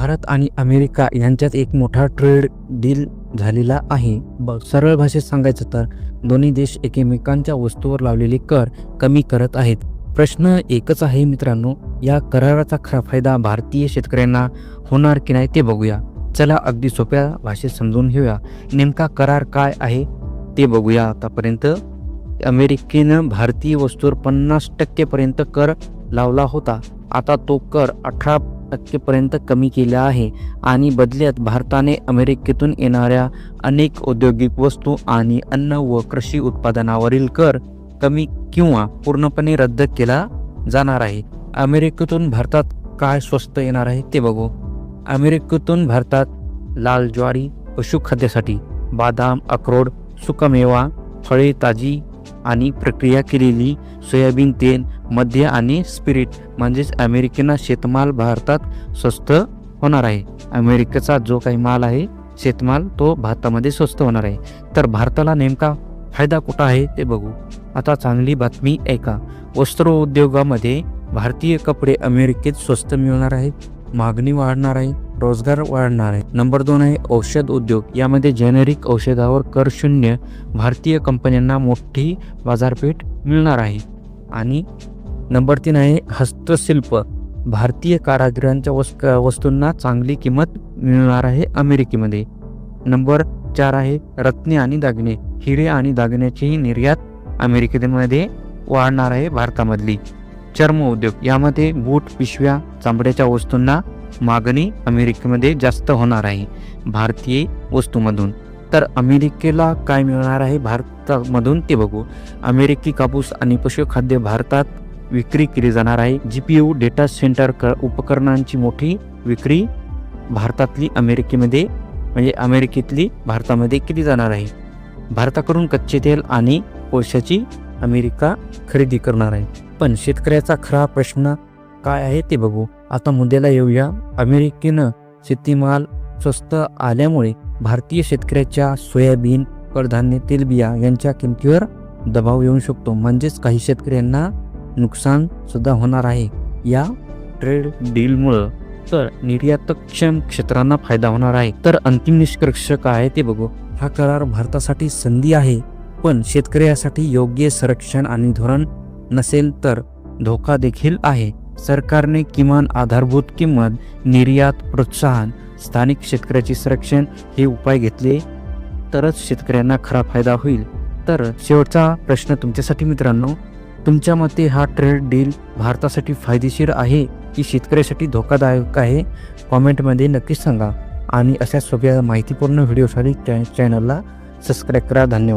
भारत आणि अमेरिका यांच्यात एक मोठा ट्रेड डील झालेला आहे. सरळ भाषेत सांगायचं तर दोन्ही देश एकमेकांच्या वस्तूवर लावलेले कर कमी करत आहेत. प्रश्न एकच आहे मित्रांनो, या कराराचा खरा फायदा भारतीय शेतकऱ्यांना होणार की नाही ते बघूया. चला अगदी सोप्या भाषेत समजून घेऊया. नेमका करार काय आहे ते बघूया. आतापर्यंत अमेरिकेनं भारतीय वस्तूवर 50% पर्यंत कर लावला होता. आता तो कर 18% पर्यंत कमी केला आहे आणि बदल्यात भारताने अमेरिकेतून येणाऱ्या अनेक औद्योगिक वस्तू आणि अन्न व कृषी उत्पादनावरील कर कमी किंवा पूर्णपणे रद्द केला जाणार आहे. अमेरिकेतून भारतात काय स्वस्त येणार आहे ते बघू. अमेरिकेतून भारतात लाल ज्वारी, पशुखाद्यासाठी बदाम, अक्रोड, सुकामेवा, फळे, ताजी आणि प्रक्रिया केलेली सोयाबीन तेल, मद्य आणि स्पिरिट म्हणजेच अमेरिकेनं शेतमाल भारतात स्वस्त होणार आहे. अमेरिकेचा जो काही माल आहे शेतमाल तो भारतामध्ये स्वस्त होणार आहे. तर भारताला नेमका फायदा कुठं आहे ते बघू. आता चांगली बातमी ऐका. वस्त्र उद्योगामध्ये भारतीय कपडे अमेरिकेत स्वस्त मिळणार आहेत, मागणी वाढणार आहे, रोजगार वाढणार आहे. नंबर 2 आहे औषध उद्योग. यामध्ये जेनेरिक औषधावर कर शून्य, भारतीय कंपन्यांना मोठी बाजारपेठ मिळणार आहे. आणि नंबर 3 आहे हस्तशिल्प. भारतीय कारागिरांच्या वस्तूंना चांगली किंमत मिळणार आहे अमेरिकेमध्ये. नंबर 4 आहे रत्ने आणि दागिने. हिरे आणि दागिन्याची निर्यात अमेरिकेमध्ये वाढणार आहे भारतामधली. चर्म उद्योग. यामध्ये बूट, पिशव्या, चामड्याच्या वस्तूंना मागणी अमेरिकेमध्ये जास्त होणार आहे भारतीय वस्तूमधून. तर अमेरिकेला काय मिळणार आहे भारतामधून ते बघू. अमेरिकी कापूस आणि पशुखाद्य भारतात विक्री केली जाणार आहे. GPU डेटा सेंटर उपकरणांची मोठी विक्री भारतातली अमेरिकेमध्ये म्हणजे अमेरिकेतली भारतामध्ये केली जाणार आहे. भारताकडून कच्चे तेल आणि कोळशाची अमेरिका खरेदी करणार आहे. पण शेतकऱ्याचा खरा प्रश्न काय आहे ते बघू. आता मुद्द्याला येऊया. अमेरिकेनं शेतीमाल स्वस्त आल्यामुळे भारतीय शेतकऱ्याच्या सोयाबीन, कडधान्य, तेलबिया यांच्या किमतीवर दबाव येऊ शकतो. म्हणजेच काही शेतकऱ्यांना नुकसान सुद्धा होणार आहे या ट्रेड डीलमुळं. तर निर्यातक्षम क्षेत्रांना फायदा होणार आहे. तर अंतिम निष्कर्ष काय आहे ते बघू. हा करार भारतासाठी संधी आहे, पण शेतकऱ्यासाठी योग्य संरक्षण आणि धोरण नसेल तर धोका देखील आहे. सरकारने किमान आधारभूत किंमत, निर्यात प्रोत्साहन, स्थानिक शेतकऱ्याचे संरक्षण हे उपाय घेतले तरच शेतकऱ्यांना खरा फायदा होईल. तर शेवटचा प्रश्न तुमच्यासाठी मित्रांनो, तुमच्या मते हा ट्रेड डील भारतासाठी फायदेशीर आहे की शेतकऱ्यासाठी धोकादायक आहे? कॉमेंटमध्ये नक्कीच सांगा. आणि अशा सोप्या माहितीपूर्ण व्हिडिओसाठी चॅनलला सबस्क्राईब करा. धन्यवाद.